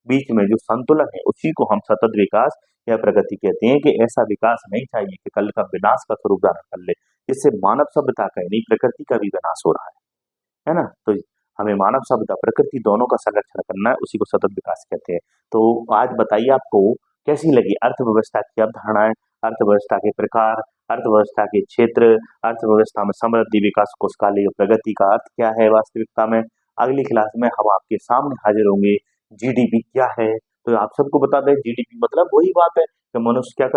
बीच में जो संतुलन है, उसी को हम सतत विकास या प्रगति कहते हैं। कि ऐसा विकास नहीं चाहिए कि कल का विनाश का स्वरूप धारण कर ले, जिससे मानव सभ्यता का ही नहीं, प्रकृति का भी विनाश हो रहा है ना। तो हमें मानव सभ्यता, प्रकृति दोनों का संरक्षण करना है, उसी को सतत विकास कहते हैं। तो आज बताइए आपको कैसी लगी अर्थव्यवस्था की अवधारणाएं, अर्थव्यवस्था के प्रकार, अर्थव्यवस्था के क्षेत्र, अर्थव्यवस्था में समृद्धि, विकास, खुशहाली और प्रगति का अर्थ क्या है वास्तविकता में। अगली क्लास में हम आपके सामने हाजिर होंगे, जीडीपी क्या है। तो आप सबको बता दें, जीडीपी मतलब वही बात है कि मनुष्य क्या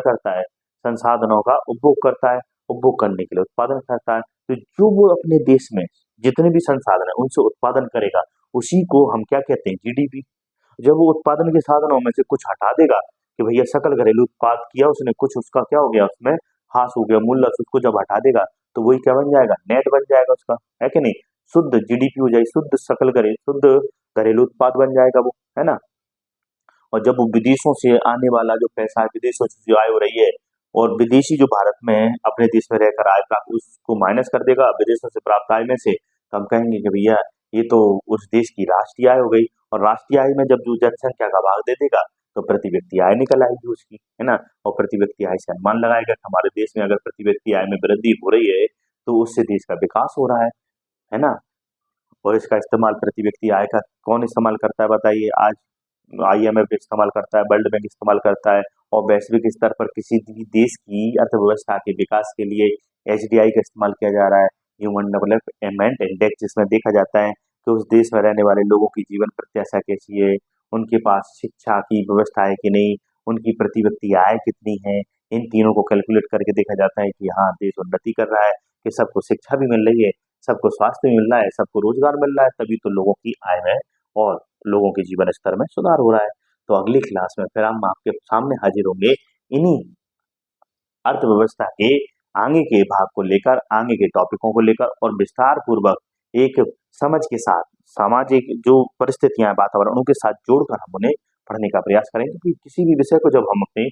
करता है, संसाधनों का उपभोग करता है, उपभोग करने के लिए उत्पादन करता है। तो जो वो अपने देश में जितने भी संसाधन है उनसे उत्पादन करेगा, उसी को हम क्या कहते हैं, जीडीपी। जब वो उत्पादन के साधनों में से कुछ हटा देगा कि भैया सकल घरेलू उत्पाद किया उसने, कुछ उसका क्या हो गया, उसमें हास हो गया, मूल्य, उसको जब हटा देगा तो वही क्या बन जाएगा, नेट बन जाएगा उसका, है कि नहीं। शुद्ध जीडीपी हो जाएगी, शुद्ध घरेलू उत्पाद बन जाएगा वो, है ना। और जब वो विदेशों से आने वाला जो पैसा है, विदेशों से जो आय हो रही है, और विदेशी जो भारत में अपने देश में रहकर आय प्राप्त, उसको माइनस कर देगा विदेशों से प्राप्त आय में से, तो हम कहेंगे कि भैया ये तो उस देश की राष्ट्रीय आय हो गई। और राष्ट्रीय आय में जब जो जनसंख्या का भाग दे देगा, तो प्रति व्यक्ति आय निकल आएगी उसकी, है ना। और प्रति व्यक्ति आय से अनुमान लगाएगा कि हमारे देश में अगर प्रति व्यक्ति आय में वृद्धि हो रही है, तो उससे देश का विकास हो रहा है ना। और इसका इस्तेमाल प्रति व्यक्ति आय का कौन इस्तेमाल करता है बताइए? आज आईएमएफ इस्तेमाल करता है, वर्ल्ड बैंक इस्तेमाल करता है, और वैश्विक स्तर पर किसी भी देश की अर्थव्यवस्था के विकास के लिए एचडीआई का इस्तेमाल किया जा रहा है, ह्यूमन डेवलपमेंट इंडेक्स, जिसमें देखा जाता है कि उस देश में रहने वाले लोगों की जीवन प्रत्याशा कैसी है, उनके पास शिक्षा की व्यवस्था है कि नहीं, उनकी प्रति व्यक्ति आय कितनी है। इन तीनों को कैलकुलेट करके देखा जाता है कि हाँ, देश उन्नति कर रहा है, कि सबको शिक्षा भी मिल रही है, सबको स्वास्थ्य भी मिल रहा है, सबको रोजगार मिल रहा है, तभी तो लोगों की आय में और लोगों के जीवन स्तर में सुधार हो रहा है। तो अगली क्लास में फिर हम आपके सामने हाजिर होंगे इन्हीं अर्थव्यवस्था के आगे के भाग को लेकर, आगे के टॉपिकों को लेकर, और विस्तार पूर्वक एक समझ के साथ सामाजिक जो परिस्थितियां हैं, वातावरण, उनके साथ जोड़कर हम उन्हें पढ़ने का प्रयास करेंगे। क्योंकि किसी भी विषय को जब हम अपने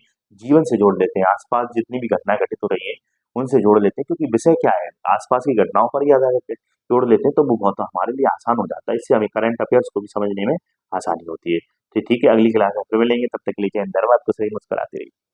जीवन से जोड़ लेते हैं, आसपास जितनी भी घटनाएं घटित हो रही है उनसे जोड़ लेते हैं, क्योंकि विषय क्या है, आसपास की घटनाओं पर ही आधारित है, जोड़ लेते हैं, तो वो बहुत हमारे लिए आसान हो जाता है। इससे हमें करंट अफेयर्स को भी समझने में आसानी होती है। तो ठीक है, अगली क्लास में फिर मिलेंगे, तब तक के लिए जय हिंद, धन्यवाद, खुश रहिए, मुस्कुराते रहिए।